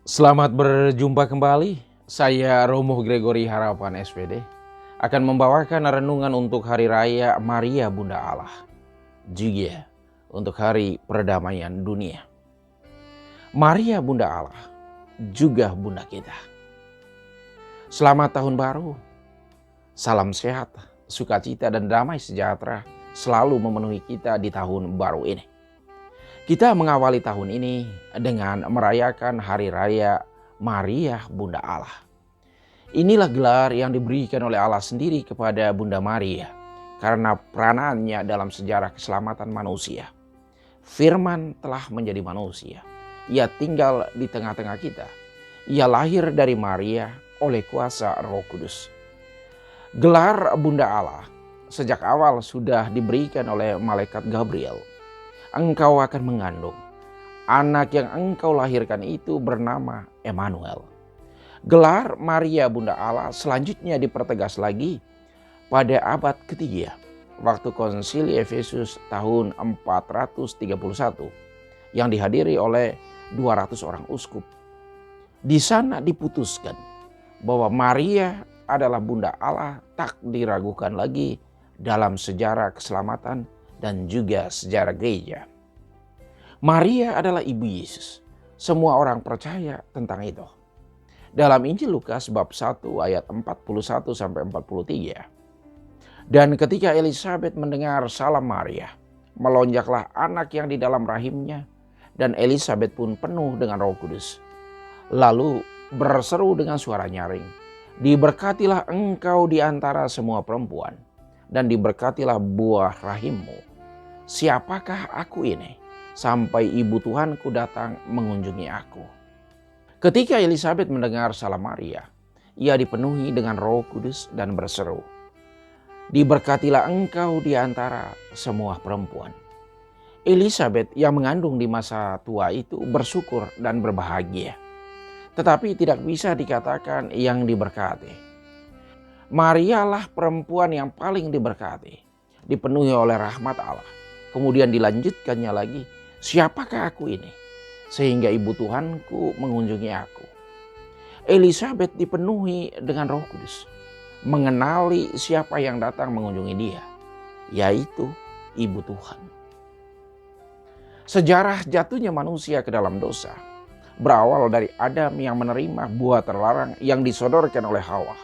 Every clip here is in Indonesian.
Selamat berjumpa kembali. Saya Romo Gregory Harapan SPD akan membawakan renungan untuk Hari Raya Maria Bunda Allah, juga untuk Hari Perdamaian Dunia. Maria Bunda Allah, juga Bunda kita. Selamat Tahun Baru. Salam sehat, sukacita dan damai sejahtera selalu memenuhi kita di tahun baru ini. Kita mengawali tahun ini dengan merayakan Hari Raya Maria Bunda Allah. Inilah gelar yang diberikan oleh Allah sendiri kepada Bunda Maria karena peranannya dalam sejarah keselamatan manusia. Firman telah menjadi manusia. Ia tinggal di tengah-tengah kita. Ia lahir dari Maria oleh kuasa Roh Kudus. Gelar Bunda Allah sejak awal sudah diberikan oleh malaikat Gabriel. Engkau akan mengandung. Anak yang engkau lahirkan itu bernama Emmanuel. Gelar Maria Bunda Allah selanjutnya dipertegas lagi pada abad ketiga, waktu konsili Efesus tahun 431 yang dihadiri oleh 200 orang uskup. Di sana diputuskan bahwa Maria adalah Bunda Allah tak diragukan lagi dalam sejarah keselamatan dan juga sejarah gereja. Maria adalah ibu Yesus. Semua orang percaya tentang itu. Dalam Injil Lukas bab 1 ayat 41 sampai 43. Dan ketika Elisabet mendengar salam Maria, melonjaklah anak yang di dalam rahimnya, dan Elisabet pun penuh dengan Roh Kudus. Lalu berseru dengan suara nyaring, diberkatilah engkau di antara semua perempuan, dan diberkatilah buah rahimmu. Siapakah aku ini, sampai ibu Tuhanku datang mengunjungi aku? Ketika Elisabet mendengar salam Maria, ia dipenuhi dengan Roh Kudus dan berseru, diberkatilah engkau di antara semua perempuan. Elisabet yang mengandung di masa tua itu bersyukur dan berbahagia, tetapi tidak bisa dikatakan yang diberkati. Marialah perempuan yang paling diberkati, dipenuhi oleh rahmat Allah. Kemudian dilanjutkannya lagi, siapakah aku ini sehingga ibu Tuhanku mengunjungi aku? Elisabet dipenuhi dengan Roh Kudus, mengenali siapa yang datang mengunjungi dia, yaitu ibu Tuhan. Sejarah jatuhnya manusia ke dalam dosa berawal dari Adam yang menerima buah terlarang yang disodorkan oleh Hawa.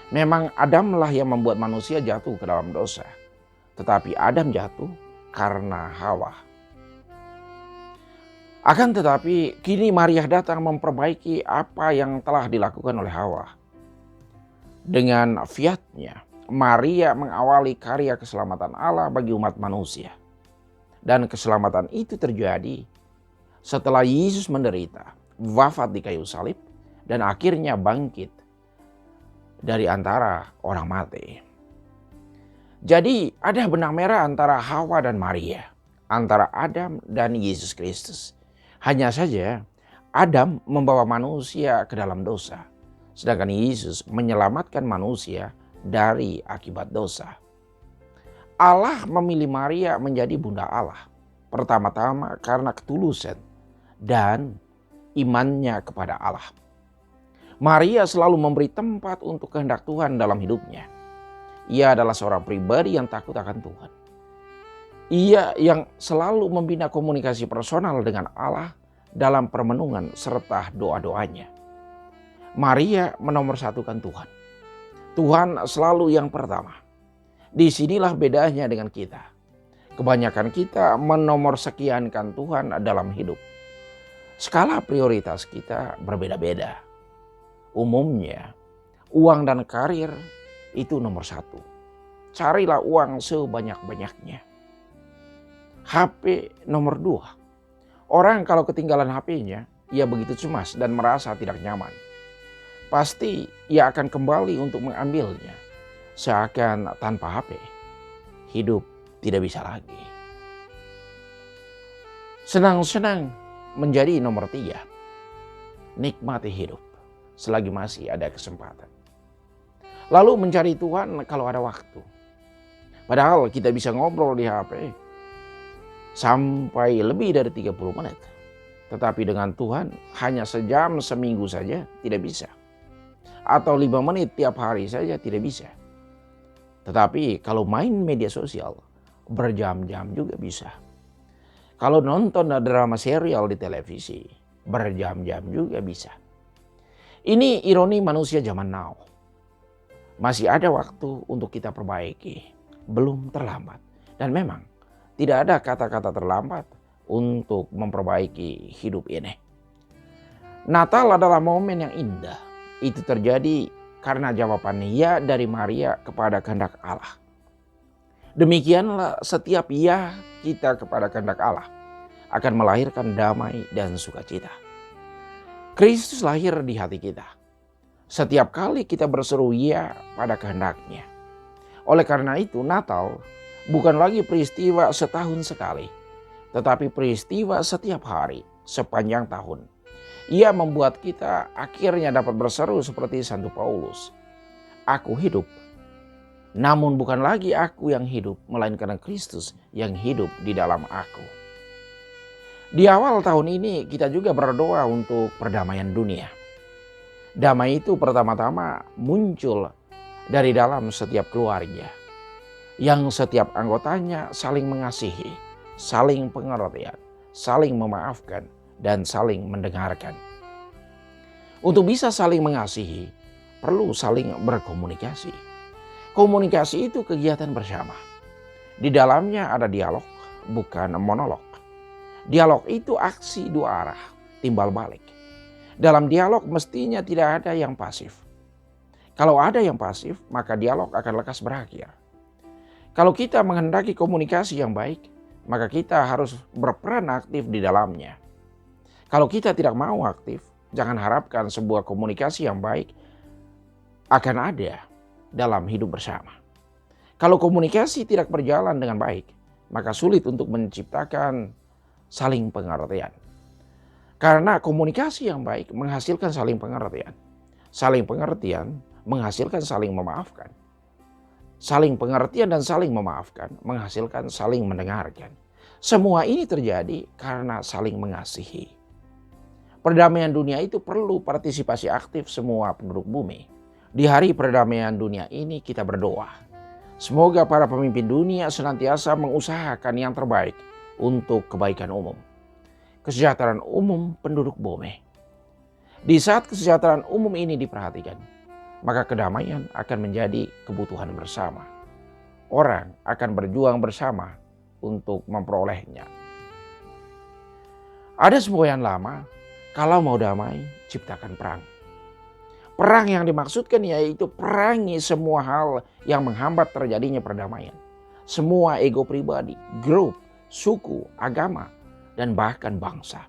Memang Adamlah yang membuat manusia jatuh ke dalam dosa, tetapi Adam jatuh karena Hawa. Akan tetapi kini Maria datang memperbaiki apa yang telah dilakukan oleh Hawa. Dengan fiat-Nya, Maria mengawali karya keselamatan Allah bagi umat manusia. Dan keselamatan itu terjadi setelah Yesus menderita, wafat di kayu salib, dan akhirnya bangkit dari antara orang mati. Jadi ada benang merah antara Hawa dan Maria, antara Adam dan Yesus Kristus. Hanya saja Adam membawa manusia ke dalam dosa, sedangkan Yesus menyelamatkan manusia dari akibat dosa. Allah memilih Maria menjadi Bunda Allah, pertama-tama karena ketulusan dan imannya kepada Allah. Maria selalu memberi tempat untuk kehendak Tuhan dalam hidupnya. Ia adalah seorang pribadi yang takut akan Tuhan. Ia yang selalu membina komunikasi personal dengan Allah dalam permenungan serta doa-doanya. Maria menomorsatukan Tuhan. Tuhan selalu yang pertama. Disinilah bedanya dengan kita. Kebanyakan kita menomorsekiankan Tuhan dalam hidup. Skala prioritas kita berbeda-beda. Umumnya, uang dan karir itu nomor satu. Carilah uang sebanyak-banyaknya. HP nomor 2. Orang kalau ketinggalan HP-nya, ia begitu cemas dan merasa tidak nyaman. Pasti ia akan kembali untuk mengambilnya. Seakan tanpa HP, hidup tidak bisa lagi. Senang-senang menjadi nomor 3. Nikmati hidup selagi masih ada kesempatan. Lalu mencari Tuhan kalau ada waktu. Padahal kita bisa ngobrol di HP sampai lebih dari 30 menit. Tetapi dengan Tuhan hanya sejam seminggu saja tidak bisa. Atau 5 menit tiap hari saja tidak bisa. Tetapi kalau main media sosial berjam-jam juga bisa. Kalau nonton drama serial di televisi berjam-jam juga bisa. Ini ironi manusia zaman now. Masih ada waktu untuk kita perbaiki. Belum terlambat. Dan memang tidak ada kata-kata terlambat untuk memperbaiki hidup ini. Natal adalah momen yang indah. Itu terjadi karena jawaban ya dari Maria kepada kehendak Allah. Demikianlah setiap ya kita kepada kehendak Allah akan melahirkan damai dan sukacita. Kristus lahir di hati kita. Setiap kali kita berseru ya pada kehendaknya. Oleh karena itu Natal bukan lagi peristiwa setahun sekali, tetapi peristiwa setiap hari sepanjang tahun. Ia membuat kita akhirnya dapat berseru seperti Santo Paulus. Aku hidup, namun bukan lagi aku yang hidup, melainkan Kristus yang hidup di dalam aku. Di awal tahun ini kita juga berdoa untuk perdamaian dunia. Damai itu pertama-tama muncul dari dalam setiap keluarga, yang setiap anggotanya saling mengasihi, saling pengertian, saling memaafkan, dan saling mendengarkan. Untuk bisa saling mengasihi, perlu saling berkomunikasi. Komunikasi itu kegiatan bersama. Di dalamnya ada dialog, bukan monolog. Dialog itu aksi dua arah, timbal balik. Dalam dialog mestinya tidak ada yang pasif. Kalau ada yang pasif, maka dialog akan lekas berakhir. Kalau kita menghendaki komunikasi yang baik, maka kita harus berperan aktif di dalamnya. Kalau kita tidak mau aktif, jangan harapkan sebuah komunikasi yang baik akan ada dalam hidup bersama. Kalau komunikasi tidak berjalan dengan baik, maka sulit untuk menciptakan saling pengertian. Karena komunikasi yang baik menghasilkan saling pengertian. Saling pengertian menghasilkan saling memaafkan. Saling pengertian dan saling memaafkan menghasilkan saling mendengarkan. Semua ini terjadi karena saling mengasihi. Perdamaian dunia itu perlu partisipasi aktif semua penduduk bumi. Di hari perdamaian dunia ini kita berdoa. Semoga para pemimpin dunia senantiasa mengusahakan yang terbaik untuk kebaikan umum. Kesejahteraan umum penduduk bumi. Di saat kesejahteraan umum ini diperhatikan, maka kedamaian akan menjadi kebutuhan bersama. Orang akan berjuang bersama untuk memperolehnya. Ada semboyan lama, kalau mau damai, ciptakan perang. Perang yang dimaksudkan yaitu perangi semua hal yang menghambat terjadinya perdamaian. Semua ego pribadi, grup, suku, agama, dan bahkan bangsa.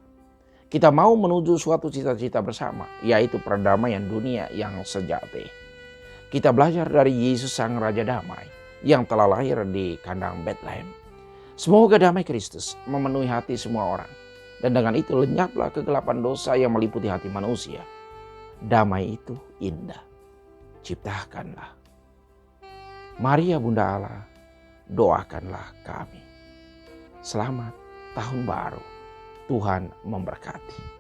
Kita mau menuju suatu cita-cita bersama, yaitu perdamaian dunia yang sejati. Kita belajar dari Yesus Sang Raja Damai yang telah lahir di kandang Bethlehem. Semoga damai Kristus memenuhi hati semua orang. Dan dengan itu lenyaplah kegelapan dosa yang meliputi hati manusia. Damai itu indah. Ciptakanlah. Maria Bunda Allah, doakanlah kami. Selamat Tahun Baru. Tuhan memberkati.